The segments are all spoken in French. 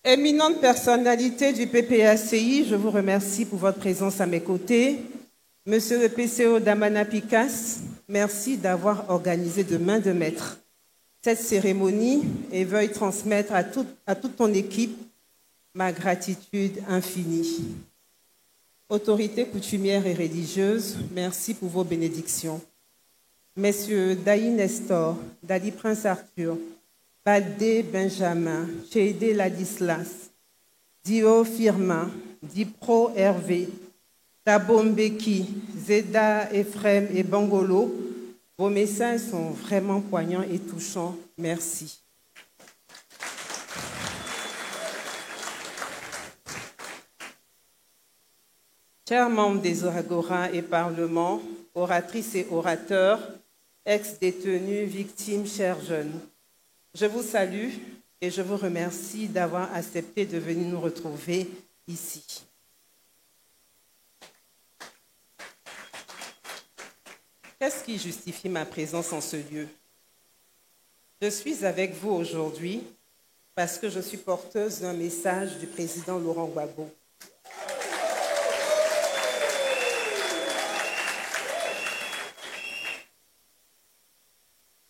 Éminente personnalité du PPACI, je vous remercie pour votre présence à mes côtés. Monsieur le PCO Damana Picas, merci d'avoir organisé de main de maître cette cérémonie et veuille transmettre à toute ton équipe ma gratitude infinie. Autorités coutumières et religieuses, merci pour vos bénédictions. Messieurs Daï Nestor, Dali Prince Arthur, Badé Benjamin, Chédé Ladislas, Dio Firmin, Dipro Hervé, Tabombeki, Zeda Ephraim et Bangolo, vos messages sont vraiment poignants et touchants. Merci. Chers membres des Agora et Parlement, oratrices et orateurs, ex-détenus, victimes, chers jeunes, je vous salue et je vous remercie d'avoir accepté de venir nous retrouver ici. Qu'est-ce qui justifie ma présence en ce lieu? Je suis avec vous aujourd'hui parce que je suis porteuse d'un message du président Laurent Gbagbo.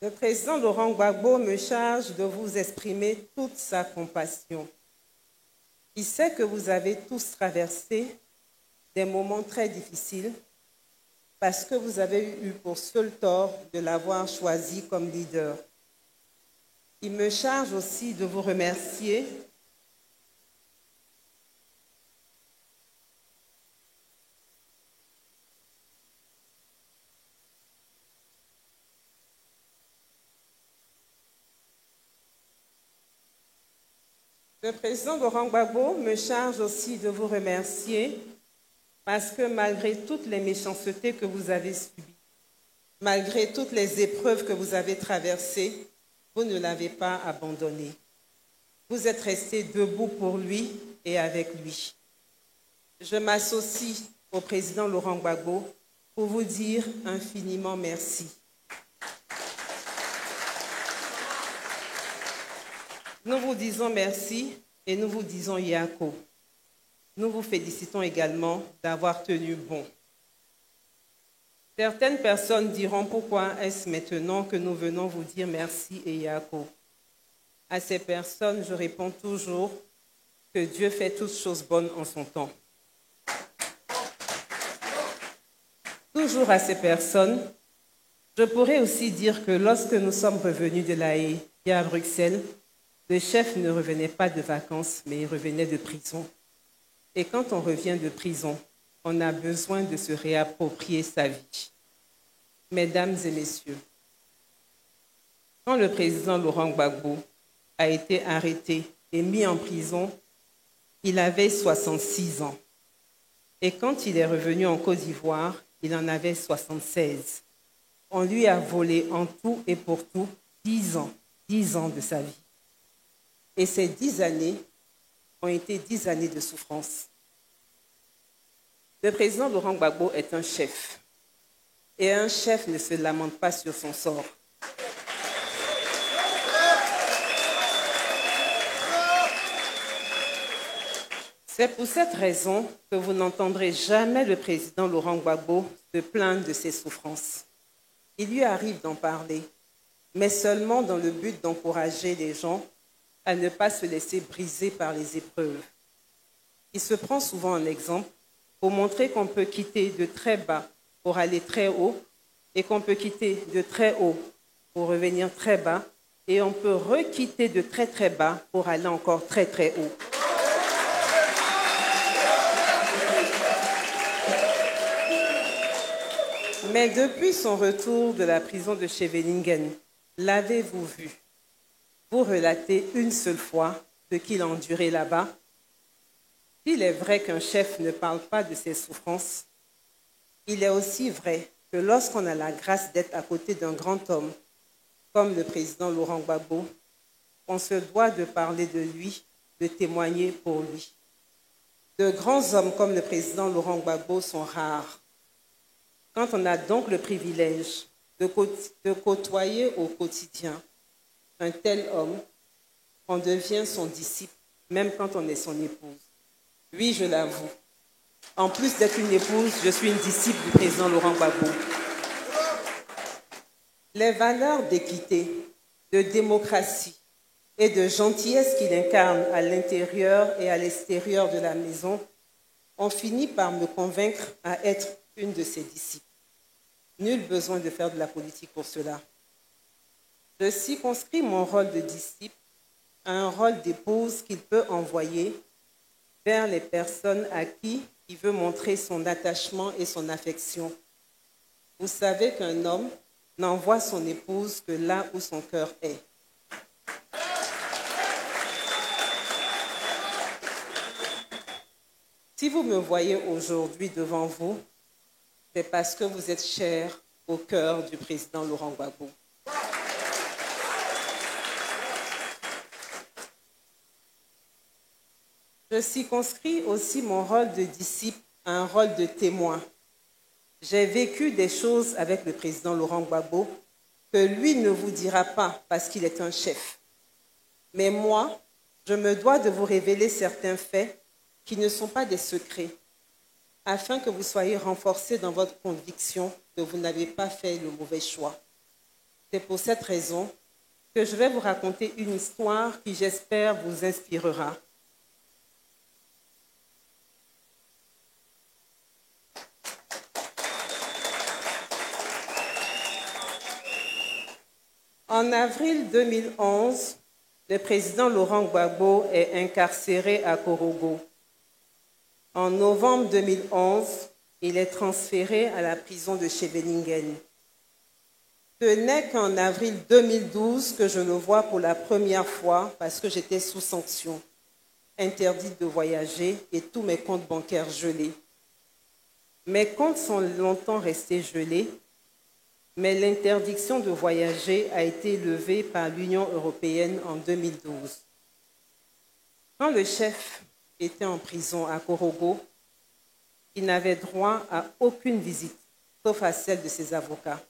Le président Laurent Gbagbo me charge de vous exprimer toute sa compassion. Il sait que vous avez tous traversé des moments très difficiles parce que vous avez eu pour seul tort de l'avoir choisi comme leader. Il me charge aussi de vous remercier Le président Laurent Gbagbo me charge aussi de vous remercier parce que malgré toutes les méchancetés que vous avez subies, malgré toutes les épreuves que vous avez traversées, vous ne l'avez pas abandonné. Vous êtes resté debout pour lui et avec lui. Je m'associe au président Laurent Gbagbo pour vous dire infiniment merci. Nous vous disons merci et nous vous disons Yako. Nous vous félicitons également d'avoir tenu bon. Certaines personnes diront pourquoi est-ce maintenant que nous venons vous dire merci et Yako. À ces personnes, je réponds toujours que Dieu fait toutes choses bonnes en son temps. Toujours à ces personnes, je pourrais aussi dire que lorsque nous sommes revenus de La Haye et à Bruxelles, le chef ne revenait pas de vacances, mais il revenait de prison. Et quand on revient de prison, on a besoin de se réapproprier sa vie. Mesdames et messieurs, quand le président Laurent Gbagbo a été arrêté et mis en prison, il avait 66 ans. Et quand il est revenu en Côte d'Ivoire, il en avait 76. On lui a volé en tout et pour tout 10 ans de sa vie. Et ces 10 années ont été 10 années de souffrance. Le président Laurent Gbagbo est un chef. Et un chef ne se lamente pas sur son sort. C'est pour cette raison que vous n'entendrez jamais le président Laurent Gbagbo se plaindre de ses souffrances. Il lui arrive d'en parler, mais seulement dans le but d'encourager les gens à ne pas se laisser briser par les épreuves. Il se prend souvent en exemple pour montrer qu'on peut quitter de très bas pour aller très haut et qu'on peut quitter de très haut pour revenir très bas et on peut requitter de très très bas pour aller encore très très haut. Mais depuis son retour de la prison de Scheveningen, l'avez-vous vu? Vous relatez une seule fois ce qu'il a enduré là-bas. S'il est vrai qu'un chef ne parle pas de ses souffrances, il est aussi vrai que lorsqu'on a la grâce d'être à côté d'un grand homme, comme le président Laurent Gbagbo, on se doit de parler de lui, de témoigner pour lui. De grands hommes comme le président Laurent Gbagbo sont rares. Quand on a donc le privilège de côtoyer au quotidien un tel homme, on devient son disciple même quand on est son épouse. Oui, je l'avoue. En plus d'être une épouse, je suis une disciple du président Laurent Gbagbo. Les valeurs d'équité, de démocratie et de gentillesse qu'il incarne à l'intérieur et à l'extérieur de la maison ont fini par me convaincre à être une de ses disciples. Nul besoin de faire de la politique pour cela. Je circonscris mon rôle de disciple à un rôle d'épouse qu'il peut envoyer vers les personnes à qui il veut montrer son attachement et son affection. Vous savez qu'un homme n'envoie son épouse que là où son cœur est. Si vous me voyez aujourd'hui devant vous, c'est parce que vous êtes cher au cœur du président Laurent Gbagbo. Je circonscris aussi mon rôle de disciple à un rôle de témoin. J'ai vécu des choses avec le président Laurent Gbagbo que lui ne vous dira pas parce qu'il est un chef. Mais moi, je me dois de vous révéler certains faits qui ne sont pas des secrets, afin que vous soyez renforcés dans votre conviction que vous n'avez pas fait le mauvais choix. C'est pour cette raison que je vais vous raconter une histoire qui, j'espère, vous inspirera. En avril 2011, le président Laurent Gbagbo est incarcéré à Korogo. En novembre 2011, il est transféré à la prison de Scheveningen. Ce n'est qu'en avril 2012 que je le vois pour la première fois parce que j'étais sous sanction, interdite de voyager et tous mes comptes bancaires gelés. Mes comptes sont longtemps restés gelés, mais l'interdiction de voyager a été levée par l'Union européenne en 2012. Quand le chef était en prison à Korogo, il n'avait droit à aucune visite, sauf à celle de ses avocats.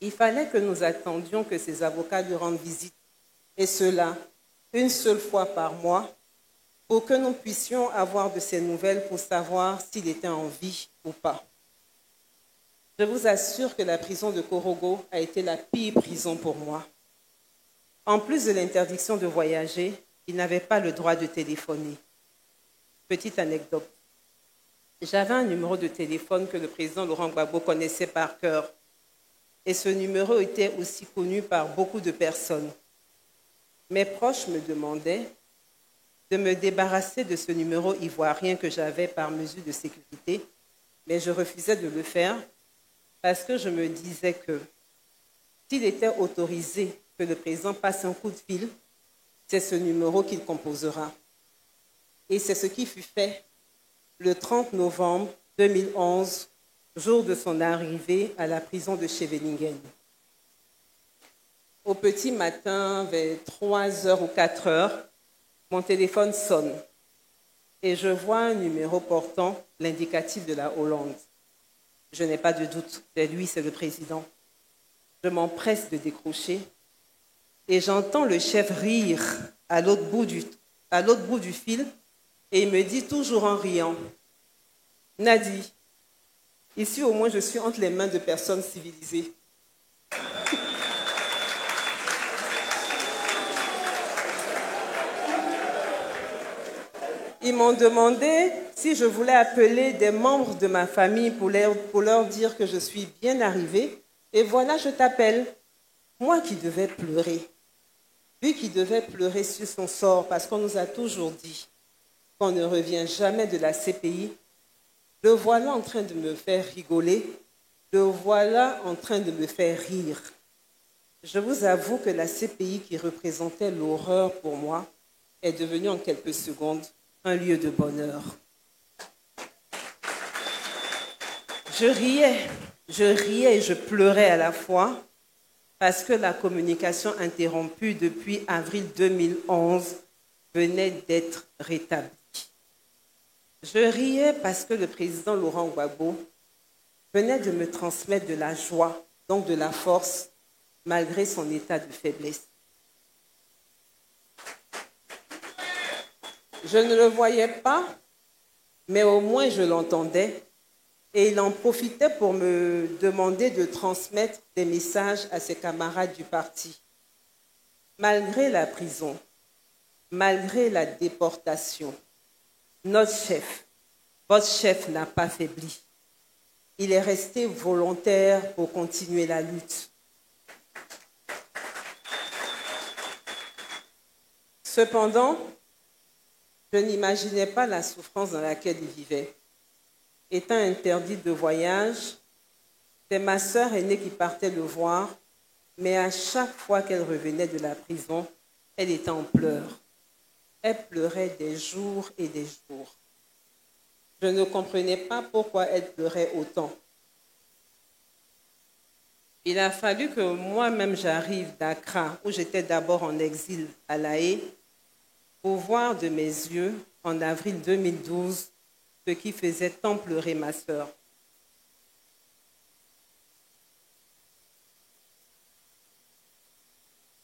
Il fallait que nous attendions que ses avocats lui rendent visite, et cela une seule fois par mois, pour que nous puissions avoir de ses nouvelles pour savoir s'il était en vie ou pas. Je vous assure que la prison de Korogo a été la pire prison pour moi. En plus de l'interdiction de voyager, il n'avait pas le droit de téléphoner. Petite anecdote. J'avais un numéro de téléphone que le président Laurent Gbagbo connaissait par cœur. Et ce numéro était aussi connu par beaucoup de personnes. Mes proches me demandaient de me débarrasser de ce numéro ivoirien que j'avais par mesure de sécurité, mais je refusais de le faire parce que je me disais que s'il était autorisé que le président passe un coup de fil, c'est ce numéro qu'il composera. Et c'est ce qui fut fait le 30 novembre 2011, jour de son arrivée à la prison de Scheveningen. Au petit matin, vers 3h ou 4h, mon téléphone sonne et je vois un numéro portant l'indicatif de la Hollande. Je n'ai pas de doute, c'est lui, c'est le président. Je m'empresse de décrocher et j'entends le chef rire à l'autre bout du fil et il me dit toujours en riant, « Nadi, ici au moins je suis entre les mains de personnes civilisées. » Ils m'ont demandé si je voulais appeler des membres de ma famille pour leur dire que je suis bien arrivée. Et voilà, je t'appelle. Moi qui devais pleurer. Lui qui devait pleurer sur son sort parce qu'on nous a toujours dit qu'on ne revient jamais de la CPI. Le voilà en train de me faire rigoler. Le voilà en train de me faire rire. Je vous avoue que la CPI qui représentait l'horreur pour moi est devenue en quelques secondes un lieu de bonheur. Je riais et je pleurais à la fois parce que la communication interrompue depuis avril 2011 venait d'être rétablie. Je riais parce que le président Laurent Gbagbo venait de me transmettre de la joie, donc de la force, malgré son état de faiblesse. Je ne le voyais pas, mais au moins je l'entendais. Et il en profitait pour me demander de transmettre des messages à ses camarades du parti. Malgré la prison, malgré la déportation, notre chef, votre chef n'a pas faibli. Il est resté volontaire pour continuer la lutte. Cependant, je n'imaginais pas la souffrance dans laquelle il vivait. Étant interdite de voyage, c'est ma sœur aînée qui partait le voir, mais à chaque fois qu'elle revenait de la prison, elle était en pleurs. Elle pleurait des jours et des jours. Je ne comprenais pas pourquoi elle pleurait autant. Il a fallu que moi-même j'arrive d'Accra, où j'étais d'abord en exil à La Haye, pour voir de mes yeux, en avril 2012, ce qui faisait tant pleurer ma sœur.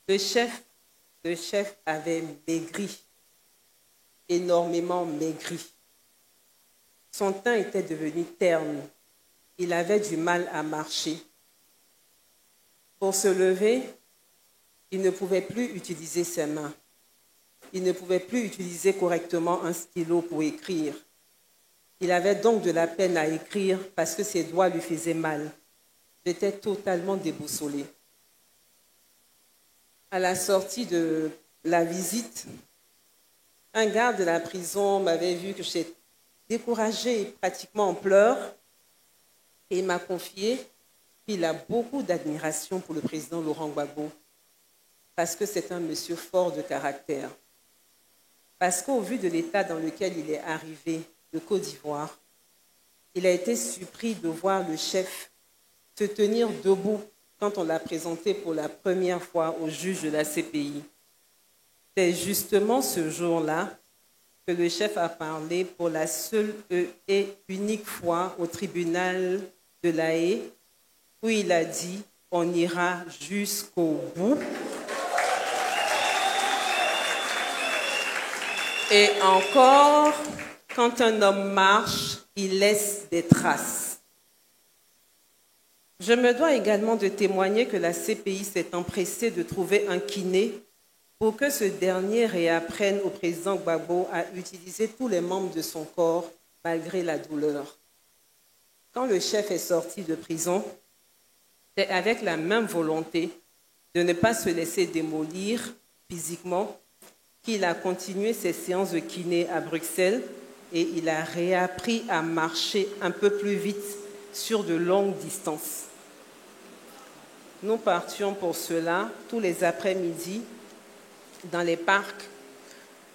Le chef avait maigri, énormément maigri. Son teint était devenu terne. Il avait du mal à marcher. Pour se lever, il ne pouvait plus utiliser ses mains. Il ne pouvait plus utiliser correctement un stylo pour écrire. Il avait donc de la peine à écrire parce que ses doigts lui faisaient mal. J'étais totalement déboussolée. À la sortie de la visite, un garde de la prison m'avait vu que j'étais découragée et pratiquement en pleurs, et il m'a confié qu'il a beaucoup d'admiration pour le président Laurent Gbagbo, parce que c'est un monsieur fort de caractère. Parce qu'au vu de l'état dans lequel il est arrivé de Côte d'Ivoire, il a été surpris de voir le chef se tenir debout quand on l'a présenté pour la première fois au juge de la CPI. C'est justement ce jour-là que le chef a parlé pour la seule et unique fois au tribunal de La Haye, où il a dit « on ira jusqu'au bout ». Et encore, quand un homme marche, il laisse des traces. Je me dois également de témoigner que la CPI s'est empressée de trouver un kiné pour que ce dernier réapprenne au président Gbagbo à utiliser tous les membres de son corps malgré la douleur. Quand le chef est sorti de prison, c'est avec la même volonté de ne pas se laisser démolir physiquement qu'il a continué ses séances de kiné à Bruxelles et il a réappris à marcher un peu plus vite sur de longues distances. Nous partions pour cela tous les après-midi dans les parcs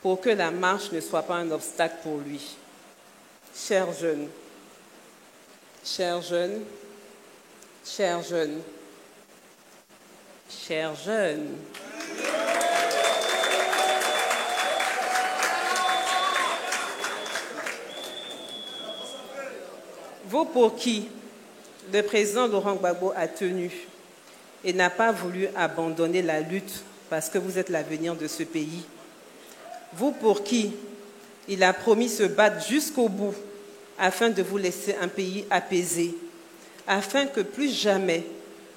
pour que la marche ne soit pas un obstacle pour lui. Chers jeunes, chers jeunes, chers jeunes, chers jeunes, vous pour qui le président Laurent Gbagbo a tenu et n'a pas voulu abandonner la lutte parce que vous êtes l'avenir de ce pays. Vous pour qui il a promis se battre jusqu'au bout afin de vous laisser un pays apaisé, afin que plus jamais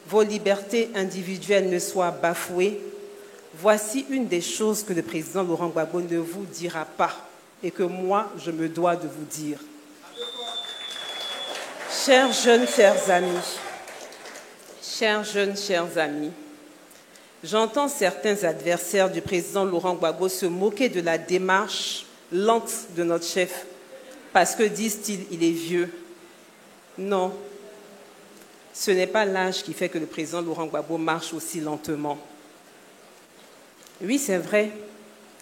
vos libertés individuelles ne soient bafouées. Voici une des choses que le président Laurent Gbagbo ne vous dira pas et que moi, je me dois de vous dire. Chers jeunes, chers amis, j'entends certains adversaires du président Laurent Gbagbo se moquer de la démarche lente de notre chef parce que, disent-ils, il est vieux. Non, ce n'est pas l'âge qui fait que le président Laurent Gbagbo marche aussi lentement. Oui, c'est vrai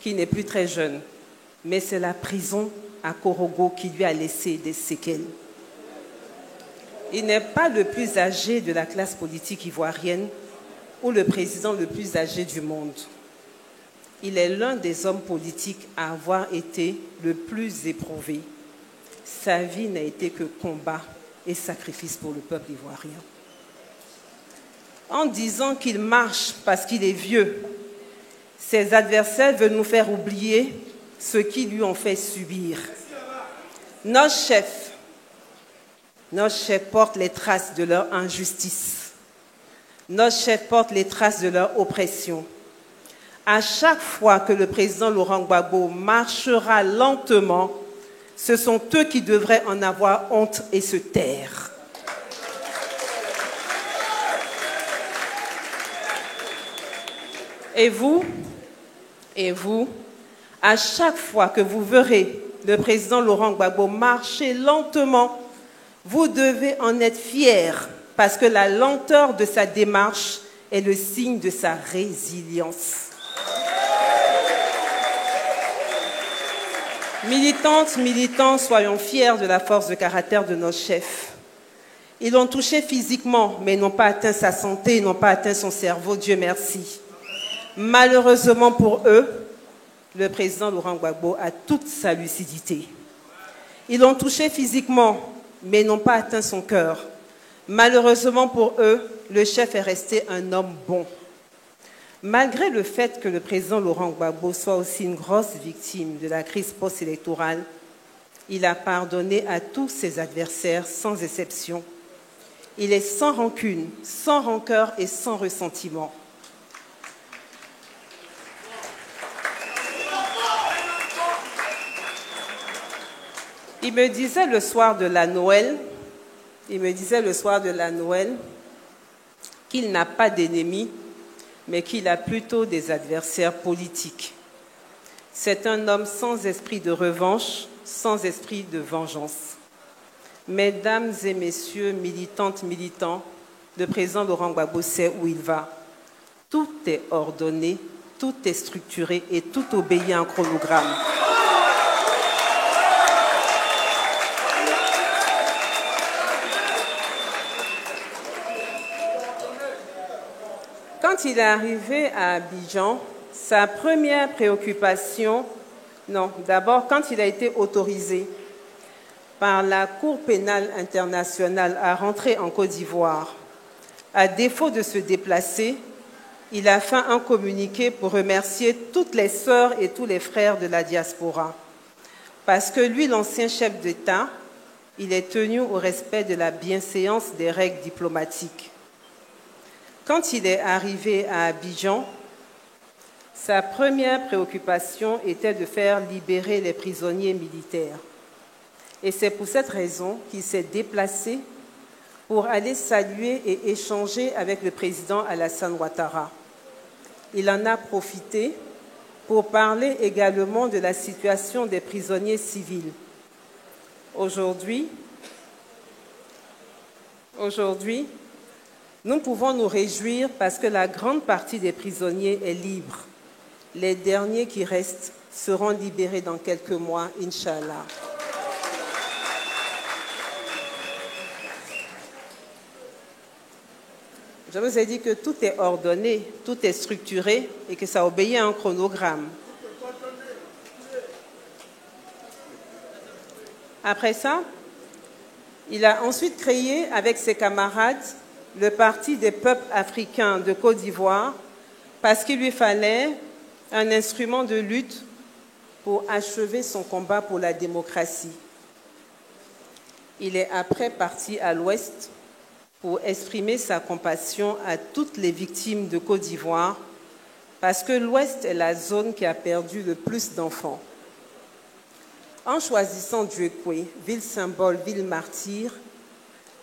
qu'il n'est plus très jeune, mais c'est la prison à Korogo qui lui a laissé des séquelles. Il n'est pas le plus âgé de la classe politique ivoirienne ou le président le plus âgé du monde. Il est l'un des hommes politiques à avoir été le plus éprouvé. Sa vie n'a été que combat et sacrifice pour le peuple ivoirien. En disant qu'il marche parce qu'il est vieux, ses adversaires veulent nous faire oublier ce qu'ils lui ont fait subir. Nos chefs portent les traces de leur injustice. Nos chefs portent les traces de leur oppression. À chaque fois que le président Laurent Gbagbo marchera lentement, ce sont eux qui devraient en avoir honte et se taire. Et vous, à chaque fois que vous verrez le président Laurent Gbagbo marcher lentement, vous devez en être fiers parce que la lenteur de sa démarche est le signe de sa résilience. Militantes, militants, soyons fiers de la force de caractère de nos chefs. Ils l'ont touché physiquement, mais n'ont pas atteint sa santé, n'ont pas atteint son cerveau, Dieu merci. Malheureusement pour eux, le président Laurent Gbagbo a toute sa lucidité. Ils l'ont touché physiquement, mais n'ont pas atteint son cœur. Malheureusement pour eux, le chef est resté un homme bon. Malgré le fait que le président Laurent Gbagbo soit aussi une grosse victime de la crise post-électorale, il a pardonné à tous ses adversaires sans exception. Il est sans rancune, sans rancœur et sans ressentiment. Il me disait le soir de la Noël qu'il n'a pas d'ennemis, mais qu'il a plutôt des adversaires politiques. C'est un homme sans esprit de revanche, sans esprit de vengeance. Mesdames et messieurs, militantes, militants, le président Laurent Gbagbo sait où il va. Tout est ordonné, tout est structuré et tout obéit à un chronogramme. Quand il est arrivé à Abidjan, sa première préoccupation, d'abord quand il a été autorisé par la Cour pénale internationale à rentrer en Côte d'Ivoire, à défaut de se déplacer, il a fait un communiqué pour remercier toutes les sœurs et tous les frères de la diaspora. Parce que lui, l'ancien chef d'État, il est tenu au respect de la bienséance des règles diplomatiques. Quand il est arrivé à Abidjan, sa première préoccupation était de faire libérer les prisonniers militaires. Et c'est pour cette raison qu'il s'est déplacé pour aller saluer et échanger avec le président Alassane Ouattara. Il en a profité pour parler également de la situation des prisonniers civils. Aujourd'hui, nous pouvons nous réjouir parce que la grande partie des prisonniers est libre. Les derniers qui restent seront libérés dans quelques mois, Inch'Allah. Je vous ai dit que tout est ordonné, tout est structuré et que ça obéit à un chronogramme. Après ça, il a ensuite créé avec ses camarades le Parti des peuples africains de Côte d'Ivoire parce qu'il lui fallait un instrument de lutte pour achever son combat pour la démocratie. Il est après parti à l'Ouest pour exprimer sa compassion à toutes les victimes de Côte d'Ivoire parce que l'Ouest est la zone qui a perdu le plus d'enfants. En choisissant Djuekwe, ville symbole, ville martyre,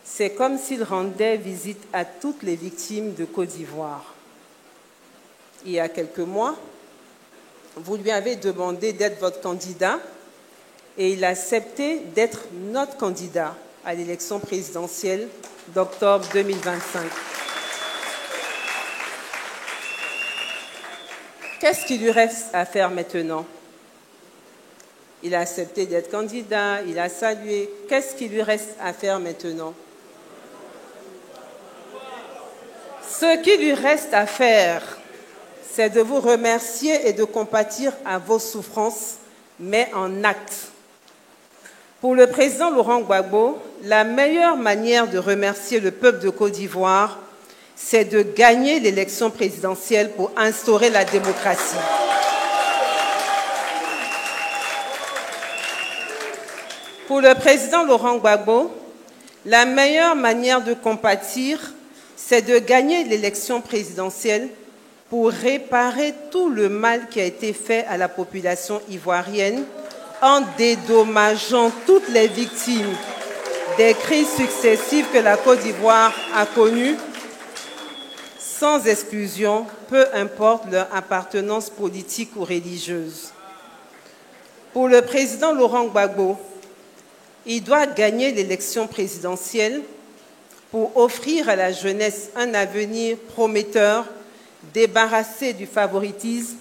c'est comme s'il rendait visite à toutes les victimes de Côte d'Ivoire. Il y a quelques mois, vous lui avez demandé d'être votre candidat et il a accepté d'être notre candidat à l'élection présidentielle d'octobre 2025. Qu'est-ce qu'il lui reste à faire maintenant? Il a accepté d'être candidat, il a salué. Qu'est-ce qu'il lui reste à faire maintenant? Ce qui lui reste à faire, c'est de vous remercier et de compatir à vos souffrances, mais en actes. Pour le président Laurent Gbagbo, la meilleure manière de remercier le peuple de Côte d'Ivoire, c'est de gagner l'élection présidentielle pour instaurer la démocratie. Pour le président Laurent Gbagbo, la meilleure manière de compatir, c'est de gagner l'élection présidentielle pour réparer tout le mal qui a été fait à la population ivoirienne en dédommageant toutes les victimes des crises successives que la Côte d'Ivoire a connues, sans exclusion, peu importe leur appartenance politique ou religieuse. Pour le président Laurent Gbagbo, il doit gagner l'élection présidentielle pour offrir à la jeunesse un avenir prometteur, débarrassé du favoritisme,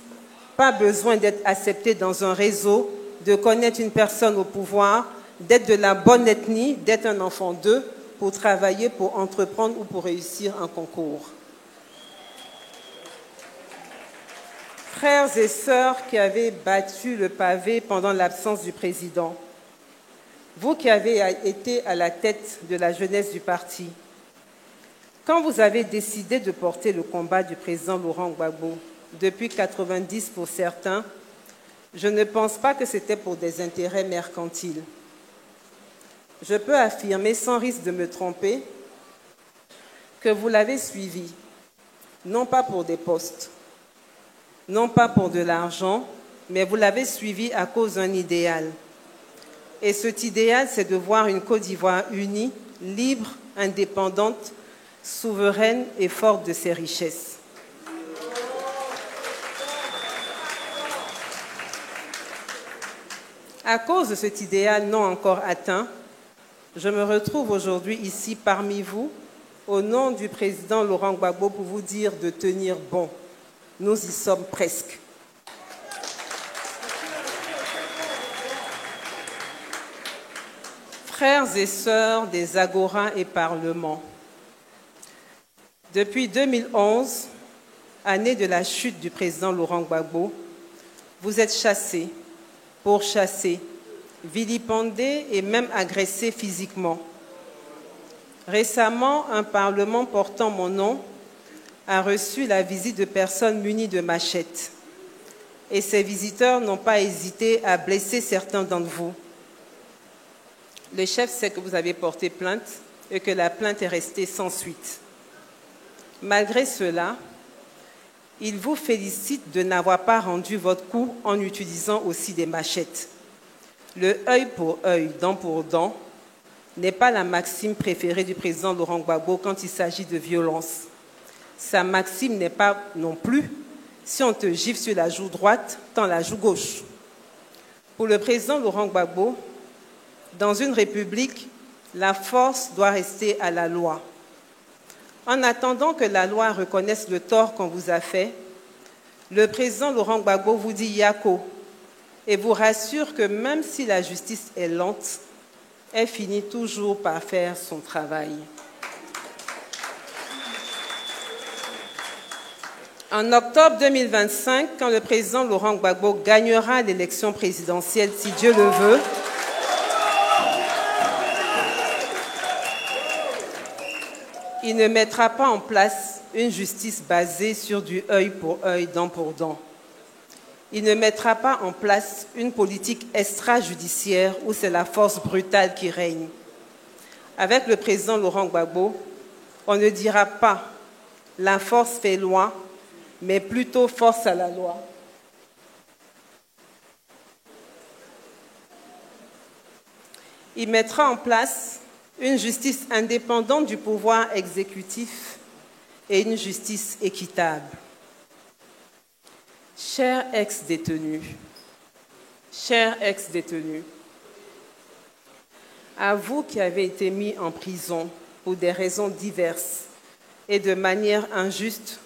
pas besoin d'être accepté dans un réseau, de connaître une personne au pouvoir, d'être de la bonne ethnie, d'être un enfant d'eux, pour travailler, pour entreprendre ou pour réussir un concours. Frères et sœurs qui avez battu le pavé pendant l'absence du président, vous qui avez été à la tête de la jeunesse du parti, quand vous avez décidé de porter le combat du président Laurent Gbagbo, depuis 90 pour certains, je ne pense pas que c'était pour des intérêts mercantiles. Je peux affirmer, sans risque de me tromper, que vous l'avez suivi, non pas pour des postes, non pas pour de l'argent, mais vous l'avez suivi à cause d'un idéal. Et cet idéal, c'est de voir une Côte d'Ivoire unie, libre, indépendante, souveraine et forte de ses richesses. À cause de cet idéal non encore atteint, je me retrouve aujourd'hui ici parmi vous, au nom du président Laurent Gbagbo, pour vous dire de tenir bon. Nous y sommes presque. Frères et sœurs des agoras et parlements, depuis 2011, année de la chute du président Laurent Gbagbo, vous êtes chassés, pourchassés, vilipendés et même agressés physiquement. Récemment, un parlement portant mon nom a reçu la visite de personnes munies de machettes. Et ces visiteurs n'ont pas hésité à blesser certains d'entre vous. Le chef sait que vous avez porté plainte et que la plainte est restée sans suite. Malgré cela, il vous félicite de n'avoir pas rendu votre coup en utilisant aussi des machettes. Le œil pour œil, dent pour dent, n'est pas la maxime préférée du président Laurent Gbagbo quand il s'agit de violence. Sa maxime n'est pas non plus « si on te gifle sur la joue droite, tends la joue gauche ». Pour le président Laurent Gbagbo, dans une république, la force doit rester à la loi. En attendant que la loi reconnaisse le tort qu'on vous a fait, le président Laurent Gbagbo vous dit « Yako » et vous rassure que même si la justice est lente, elle finit toujours par faire son travail. En octobre 2025, quand le président Laurent Gbagbo gagnera l'élection présidentielle, si Dieu le veut, il ne mettra pas en place une justice basée sur du œil pour œil, dent pour dent. Il ne mettra pas en place une politique extrajudiciaire où c'est la force brutale qui règne. Avec le président Laurent Gbagbo, on ne dira pas « la force fait loi », mais plutôt force à la loi. Il mettra en place une justice indépendante du pouvoir exécutif et une justice équitable. Chers ex-détenus, à vous qui avez été mis en prison pour des raisons diverses et de manière injuste,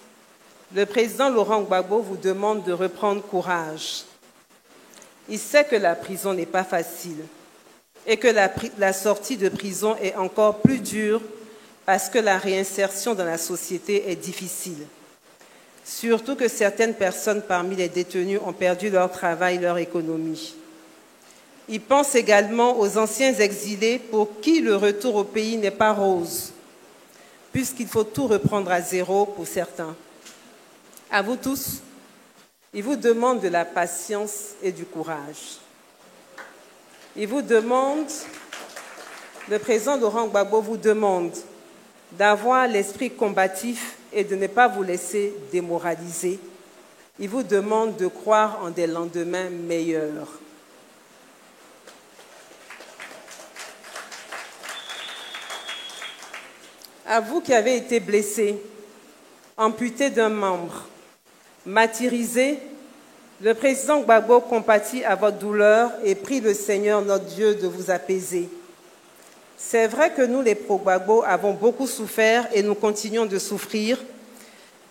le président Laurent Gbagbo vous demande de reprendre courage. Il sait que la prison n'est pas facile et que la sortie de prison est encore plus dure parce que la réinsertion dans la société est difficile. Surtout que certaines personnes parmi les détenus ont perdu leur travail, leur économie. Il pense également aux anciens exilés pour qui le retour au pays n'est pas rose, puisqu'il faut tout reprendre à zéro pour certains. À vous tous, il vous demande de la patience et du courage. Il vous demande, le président Laurent Gbagbo vous demande d'avoir l'esprit combatif et de ne pas vous laisser démoraliser. Il vous demande de croire en des lendemains meilleurs. À vous qui avez été blessés, amputés d'un membre, martyrisés, le président Gbagbo compatit à votre douleur et prie le Seigneur notre Dieu de vous apaiser. C'est vrai que nous, les pro-Gbagbo, avons beaucoup souffert et nous continuons de souffrir,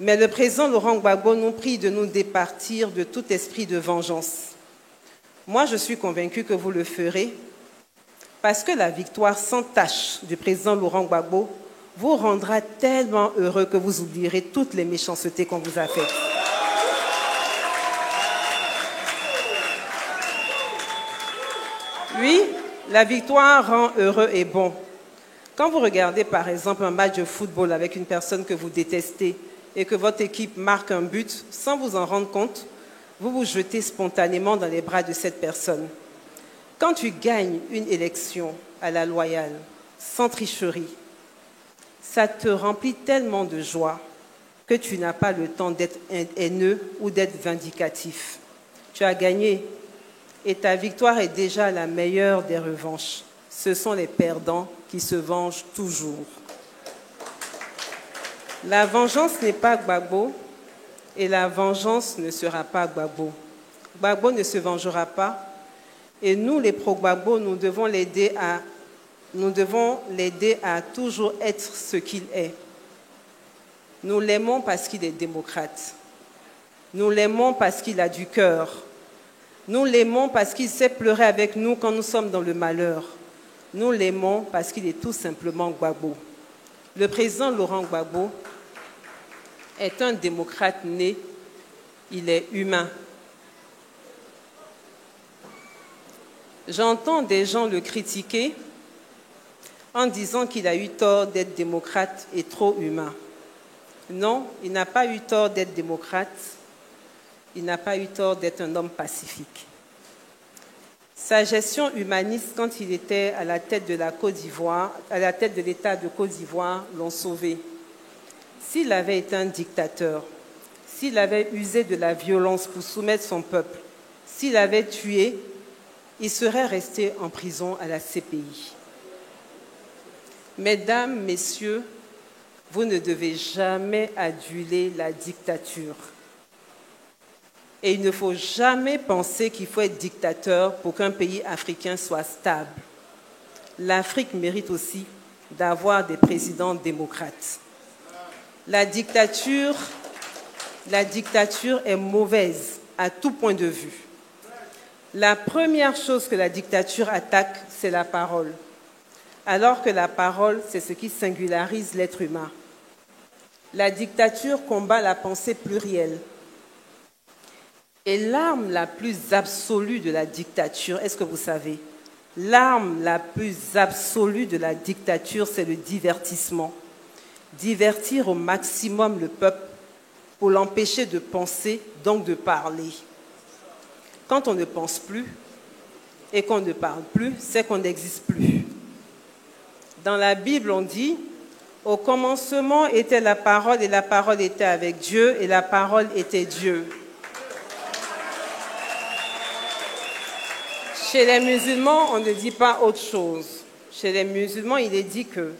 mais le président Laurent Gbagbo nous prie de nous départir de tout esprit de vengeance. Moi, je suis convaincue que vous le ferez, parce que la victoire sans tache du président Laurent Gbagbo vous rendra tellement heureux que vous oublierez toutes les méchancetés qu'on vous a faites. Oui, la victoire rend heureux et bon. Quand vous regardez par exemple un match de football avec une personne que vous détestez et que votre équipe marque un but, sans vous en rendre compte, vous vous jetez spontanément dans les bras de cette personne. Quand tu gagnes une élection à la loyale, sans tricherie, ça te remplit tellement de joie que tu n'as pas le temps d'être haineux ou d'être vindicatif. Tu as gagné et ta victoire est déjà la meilleure des revanches. Ce sont les perdants qui se vengent toujours. La vengeance n'est pas Gbagbo et la vengeance ne sera pas Gbagbo. Gbagbo ne se vengera pas et nous, les pro-Gbagbo, nous devons l'aider à toujours être ce qu'il est. Nous l'aimons parce qu'il est démocrate. Nous l'aimons parce qu'il a du cœur. Nous l'aimons parce qu'il sait pleurer avec nous quand nous sommes dans le malheur. Nous l'aimons parce qu'il est tout simplement Gbagbo. Le président Laurent Gbagbo est un démocrate né. Il est humain. J'entends des gens le critiquer en disant qu'il a eu tort d'être démocrate et trop humain. Non, il n'a pas eu tort d'être démocrate, il n'a pas eu tort d'être un homme pacifique. Sa gestion humaniste, quand il était à la tête de la Côte d'Ivoire, à la tête de l'État de Côte d'Ivoire, l'ont sauvé. S'il avait été un dictateur, s'il avait usé de la violence pour soumettre son peuple, s'il avait tué, il serait resté en prison à la CPI. Mesdames, messieurs, vous ne devez jamais aduler la dictature. Et il ne faut jamais penser qu'il faut être dictateur pour qu'un pays africain soit stable. L'Afrique mérite aussi d'avoir des présidents démocrates. La dictature est mauvaise à tout point de vue. La première chose que la dictature attaque, c'est la parole. Alors que la parole, c'est ce qui singularise l'être humain. La dictature combat la pensée plurielle. Et l'arme la plus absolue de la dictature, est-ce que vous savez? L'arme la plus absolue de la dictature, c'est le divertissement. Divertir au maximum le peuple pour l'empêcher de penser, donc de parler. Quand on ne pense plus et qu'on ne parle plus, c'est qu'on n'existe plus. Dans la Bible, on dit « Au commencement était la parole et la parole était avec Dieu et la parole était Dieu ». Chez les musulmans, on ne dit pas autre chose. Chez les musulmans, il est dit que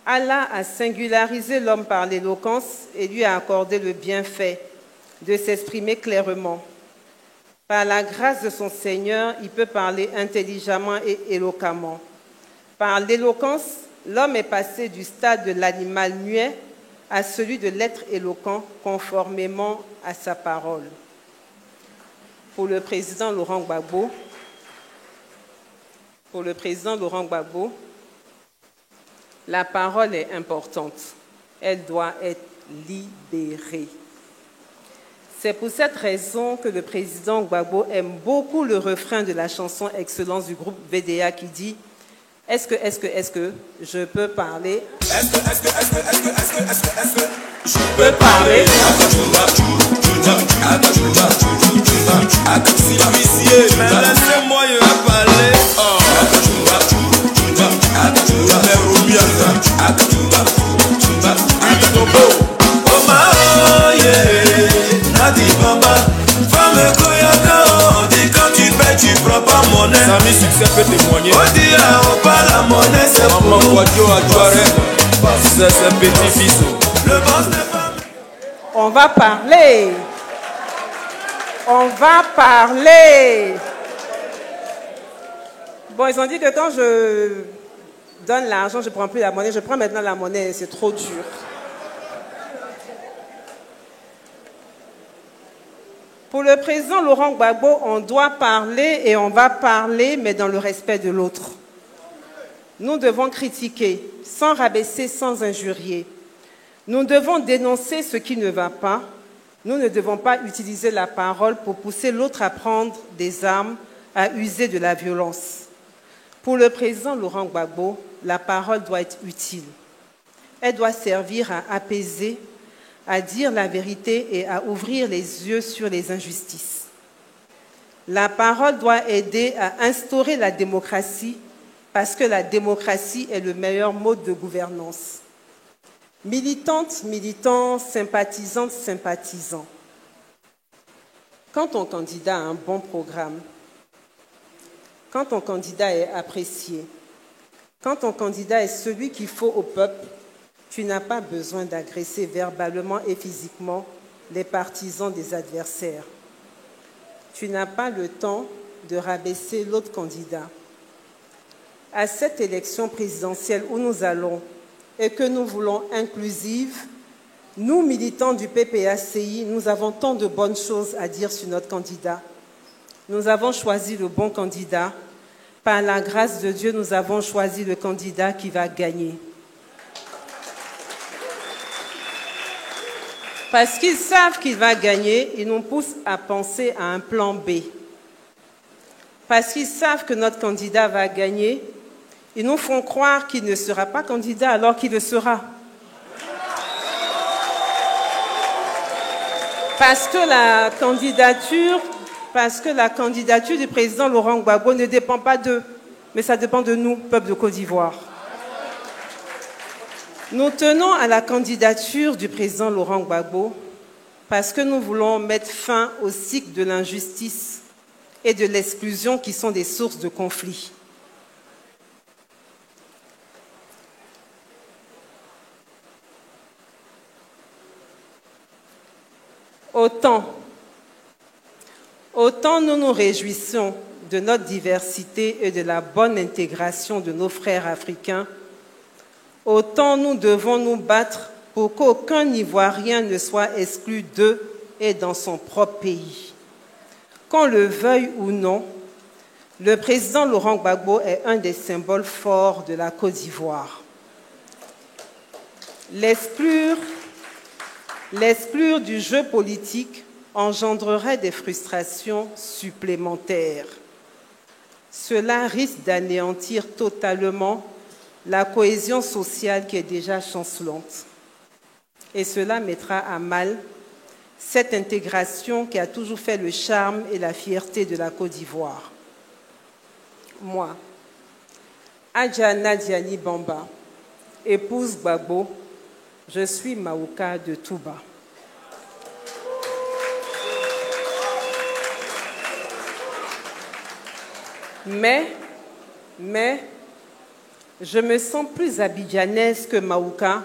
Allah a singularisé l'homme par l'éloquence et lui a accordé le bienfait de s'exprimer clairement. Par la grâce de son Seigneur, il peut parler intelligemment et éloquemment. Par l'éloquence, l'homme est passé du stade de l'animal muet à celui de l'être éloquent conformément à sa parole. Pour le président Laurent Gbagbo, la parole est importante. Elle doit être libérée. C'est pour cette raison que le président Gbagbo aime beaucoup le refrain de la chanson Excellence du groupe VDA qui dit « Est-ce que je peux parler? Est-ce que je peux parler? Si l'huissier, mais laissez-moi parler. peut témoigner. Maman Guadio à Joaré, c'est petit bisou. On va parler. On va parler. Bon, ils ont dit que quand je donne l'argent, je ne prends plus la monnaie. Je prends maintenant la monnaie, c'est trop dur. Pour le président Laurent Gbagbo, on doit parler et on va parler, mais dans le respect de l'autre. Nous devons critiquer, sans rabaisser, sans injurier. Nous devons dénoncer ce qui ne va pas. Nous ne devons pas utiliser la parole pour pousser l'autre à prendre des armes, à user de la violence. Pour le président Laurent Gbagbo, la parole doit être utile. Elle doit servir à apaiser, à dire la vérité et à ouvrir les yeux sur les injustices. La parole doit aider à instaurer la démocratie parce que la démocratie est le meilleur mode de gouvernance. Militantes, militants, sympathisantes, sympathisants. Quand ton candidat a un bon programme, quand ton candidat est apprécié, quand ton candidat est celui qu'il faut au peuple, tu n'as pas besoin d'agresser verbalement et physiquement les partisans des adversaires. Tu n'as pas le temps de rabaisser l'autre candidat. À cette élection présidentielle où nous allons et que nous voulons inclusive, nous, militants du PPACI, nous avons tant de bonnes choses à dire sur notre candidat. Nous avons choisi le bon candidat. Par la grâce de Dieu, nous avons choisi le candidat qui va gagner. Parce qu'ils savent qu'il va gagner, ils nous poussent à penser à un plan B. Parce qu'ils savent que notre candidat va gagner, ils nous font croire qu'il ne sera pas candidat alors qu'il le sera. Parce que la candidature du président Laurent Gbagbo ne dépend pas d'eux, mais ça dépend de nous, peuple de Côte d'Ivoire. Nous tenons à la candidature du président Laurent Gbagbo parce que nous voulons mettre fin au cycle de l'injustice et de l'exclusion qui sont des sources de conflits. Autant nous nous réjouissons de notre diversité et de la bonne intégration de nos frères africains, autant nous devons nous battre pour qu'aucun Ivoirien ne soit exclu d'eux et dans son propre pays. Qu'on le veuille ou non, le président Laurent Gbagbo est un des symboles forts de la Côte d'Ivoire. L'exclure du jeu politique engendrerait des frustrations supplémentaires. Cela risque d'anéantir totalement la cohésion sociale qui est déjà chancelante. Et cela mettra à mal cette intégration qui a toujours fait le charme et la fierté de la Côte d'Ivoire. Moi, Adjana Diani Bamba, épouse Gbagbo, je suis Maouka de Touba. Mais, je me sens plus abidjanaise que Maouka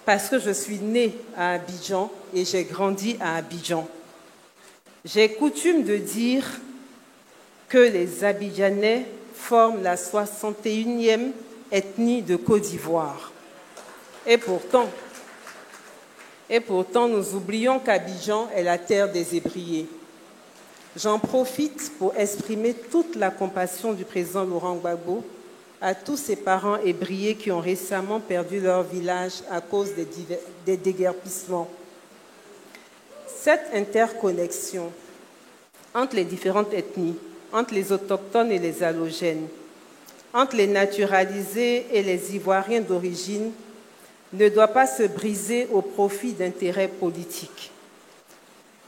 parce que je suis née à Abidjan et j'ai grandi à Abidjan. J'ai coutume de dire que les Abidjanais forment la 61e ethnie de Côte d'Ivoire. Et pourtant, nous oublions qu'Abidjan est la terre des ébriers. J'en profite pour exprimer toute la compassion du président Laurent Gbagbo à tous ses parents ébriers qui ont récemment perdu leur village à cause des déguerpissements. Cette interconnexion entre les différentes ethnies, entre les autochtones et les allogènes, entre les naturalisés et les Ivoiriens d'origine, ne doit pas se briser au profit d'intérêts politiques.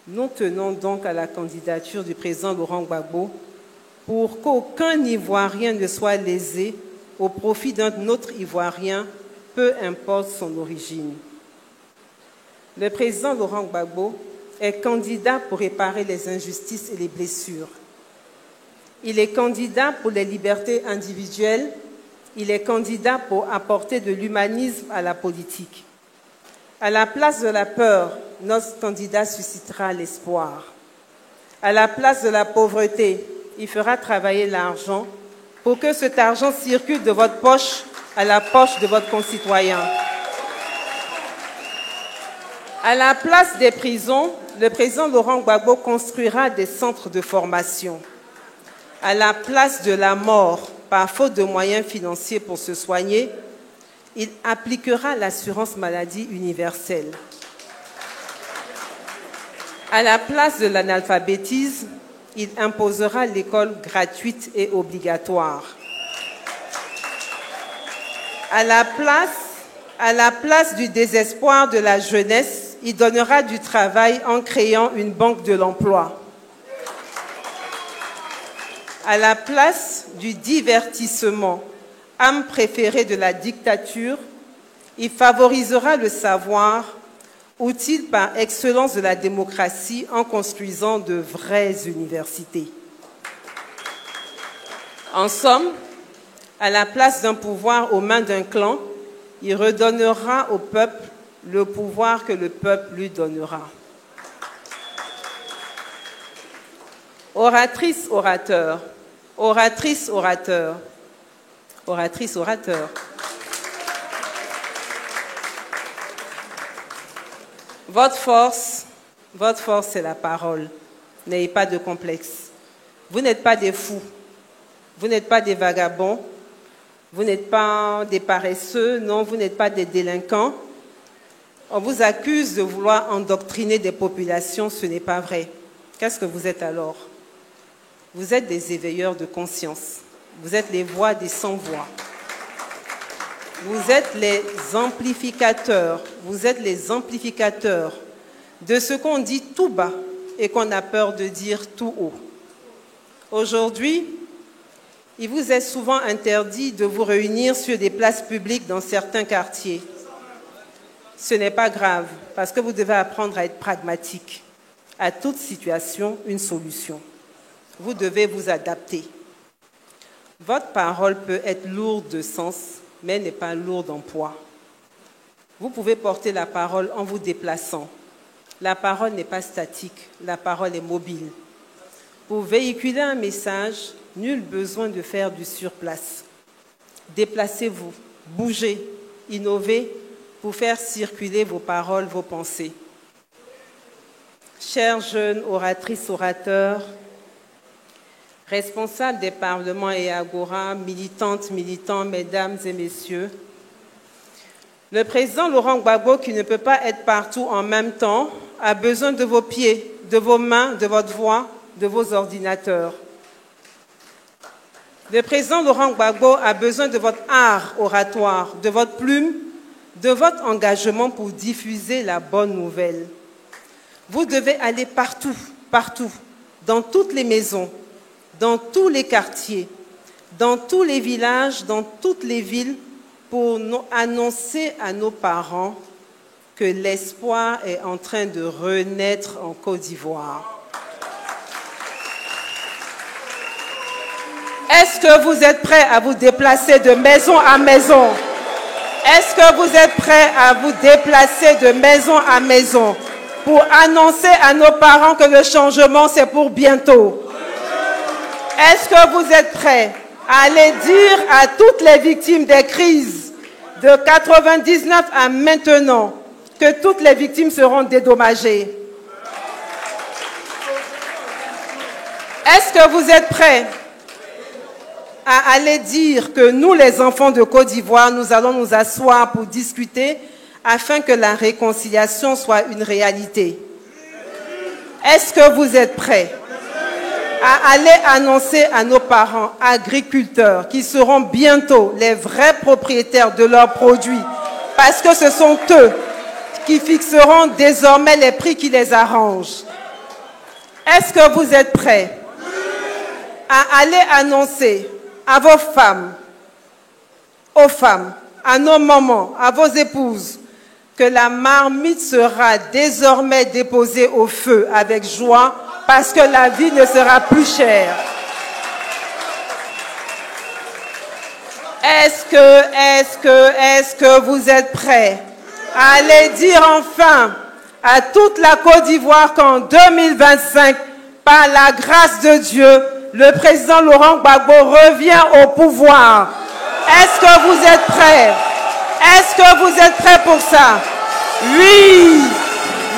Nous tenons donc à la candidature du président Laurent Gbagbo pour qu'aucun Ivoirien ne soit lésé au profit d'un autre Ivoirien, peu importe son origine. Le président Laurent Gbagbo est candidat pour réparer les injustices et les blessures. Il est candidat pour les libertés individuelles. Il est candidat pour apporter de l'humanisme à la politique. À la place de la peur, notre candidat suscitera l'espoir. À la place de la pauvreté, il fera travailler l'argent pour que cet argent circule de votre poche à la poche de votre concitoyen. À la place des prisons, le président Laurent Gbagbo construira des centres de formation. À la place de la mort, par faute de moyens financiers pour se soigner, il appliquera l'assurance maladie universelle. À la place de l'analphabétisme, il imposera l'école gratuite et obligatoire. À la place du désespoir de la jeunesse, il donnera du travail en créant une banque de l'emploi. À la place du divertissement, âme préférée de la dictature, il favorisera le savoir, outil par excellence de la démocratie en construisant de vraies universités. En somme, à la place d'un pouvoir aux mains d'un clan, il redonnera au peuple le pouvoir que le peuple lui donnera. Oratrice, orateur, oratrice, orateur, oratrice, orateur. Votre force, c'est la parole. N'ayez pas de complexe. Vous n'êtes pas des fous. Vous n'êtes pas des vagabonds. Vous n'êtes pas des paresseux. Non, vous n'êtes pas des délinquants. On vous accuse de vouloir endoctriner des populations. Ce n'est pas vrai. Qu'est-ce que vous êtes alors? Vous êtes des éveilleurs de conscience. Vous êtes les voix des sans-voix. Vous êtes les amplificateurs. Vous êtes les amplificateurs de ce qu'on dit tout bas et qu'on a peur de dire tout haut. Aujourd'hui, il vous est souvent interdit de vous réunir sur des places publiques dans certains quartiers. Ce n'est pas grave, parce que vous devez apprendre à être pragmatique. À toute situation, une solution. Vous devez vous adapter. Votre parole peut être lourde de sens, mais n'est pas lourde en poids. Vous pouvez porter la parole en vous déplaçant. La parole n'est pas statique, la parole est mobile. Pour véhiculer un message, nul besoin de faire du surplace. Déplacez-vous, bougez, innovez pour faire circuler vos paroles, vos pensées. Chers jeunes oratrices, orateurs, responsables des parlements et agora, militantes, militants, mesdames et messieurs, le président Laurent Gbagbo, qui ne peut pas être partout en même temps, a besoin de vos pieds, de vos mains, de votre voix, de vos ordinateurs. Le président Laurent Gbagbo a besoin de votre art oratoire, de votre plume, de votre engagement pour diffuser la bonne nouvelle. Vous devez aller partout, partout, dans toutes les maisons, dans tous les quartiers, dans tous les villages, dans toutes les villes, pour annoncer à nos parents que l'espoir est en train de renaître en Côte d'Ivoire. Est-ce que vous êtes prêts à vous déplacer de maison à maison? Est-ce que vous êtes prêts à vous déplacer de maison à maison pour annoncer à nos parents que le changement, c'est pour bientôt? Est-ce que vous êtes prêts à aller dire à toutes les victimes des crises de 99 à maintenant que toutes les victimes seront dédommagées? Est-ce que vous êtes prêts à aller dire que nous, les enfants de Côte d'Ivoire, nous allons nous asseoir pour discuter afin que la réconciliation soit une réalité? Est-ce que vous êtes prêts à aller annoncer à nos parents agriculteurs qui seront bientôt les vrais propriétaires de leurs produits, parce que ce sont eux qui fixeront désormais les prix qui les arrangent? Est-ce que vous êtes prêts à aller annoncer à vos femmes, aux femmes, à nos mamans, à vos épouses, que la marmite sera désormais déposée au feu avec joie parce que la vie ne sera plus chère? Est-ce que vous êtes prêts? Allez dire enfin à toute la Côte d'Ivoire qu'en 2025, par la grâce de Dieu, le président Laurent Gbagbo revient au pouvoir. Est-ce que vous êtes prêts? Est-ce que vous êtes prêts pour ça? Oui,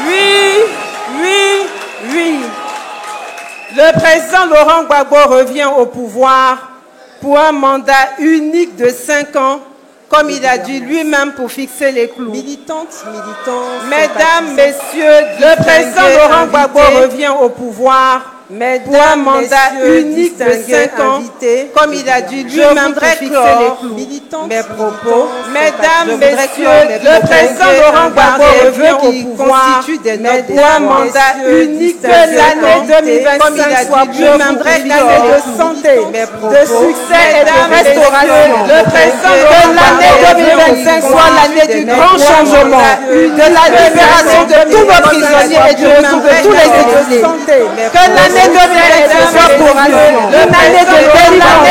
oui, oui, oui. Le président Laurent Gbagbo revient au pouvoir pour un mandat unique de 5 ans, comme il a dit lui-même pour fixer les clous. Militants. Mesdames, Messieurs, le président Laurent Gbagbo revient au pouvoir pour un mandat unique de 5 ans, comme il a dit lui-même pour fixer les clous. Mes propos. Mesdames, Messieurs, le président Laurent Gbagbo revient au pouvoir pour un mandat unique de l'année 2025 soit pour une année de santé, de succès et de restauration. Le président Laurent l'année 2025 soit l'année du grand changement, de la libération de tous nos prisonniers et du retour de tous les exilés. Que l'année 2025 soit pour une année de délivrance,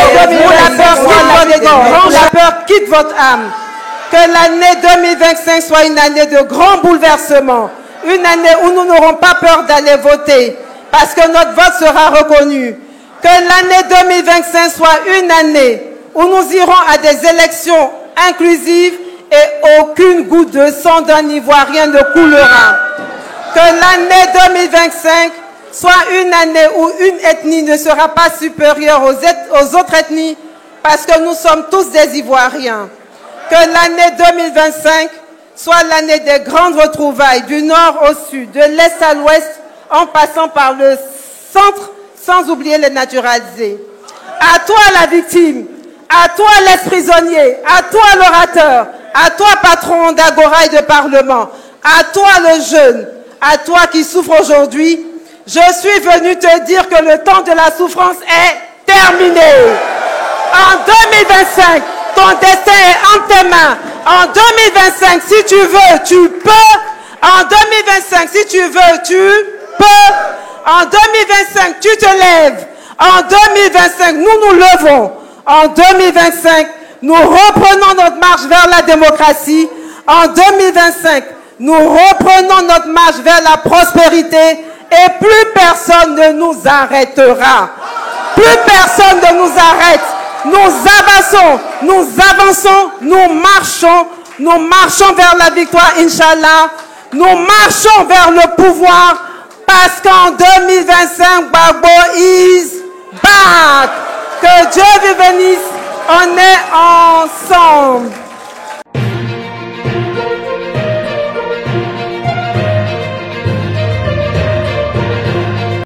où la peur quitte votre âme. Que l'année 2025 soit une année de grand bouleversement, une année où nous n'aurons pas peur d'aller voter, parce que notre vote sera reconnu. Que l'année 2025 soit une année où nous irons à des élections inclusives et aucune goutte de sang d'un Ivoirien ne coulera. Que l'année 2025 soit une année où une ethnie ne sera pas supérieure aux autres ethnies, parce que nous sommes tous des Ivoiriens. Que l'année 2025 soit l'année des grandes retrouvailles du nord au sud, de l'est à l'ouest, en passant par le centre, sans oublier les naturalisés. À toi la victime, à toi l'ex-prisonnier, à toi l'orateur, à toi patron d'Agora et de Parlement, à toi le jeune, à toi qui souffre aujourd'hui, je suis venu te dire que le temps de la souffrance est terminé. En 2025, ton destin est en tes mains. En 2025, si tu veux, tu peux. En 2025, si tu veux, tu peux. En 2025, tu te lèves. En 2025, nous nous levons. En 2025, nous reprenons notre marche vers la démocratie. En 2025, nous reprenons notre marche vers la prospérité. Et plus personne ne nous arrêtera. Plus personne ne nous arrête. Nous avançons, nous marchons vers la victoire, Inch'Allah. Nous marchons vers le pouvoir parce qu'en 2025, Gbagbo is back. Que Dieu vous bénisse. On est ensemble.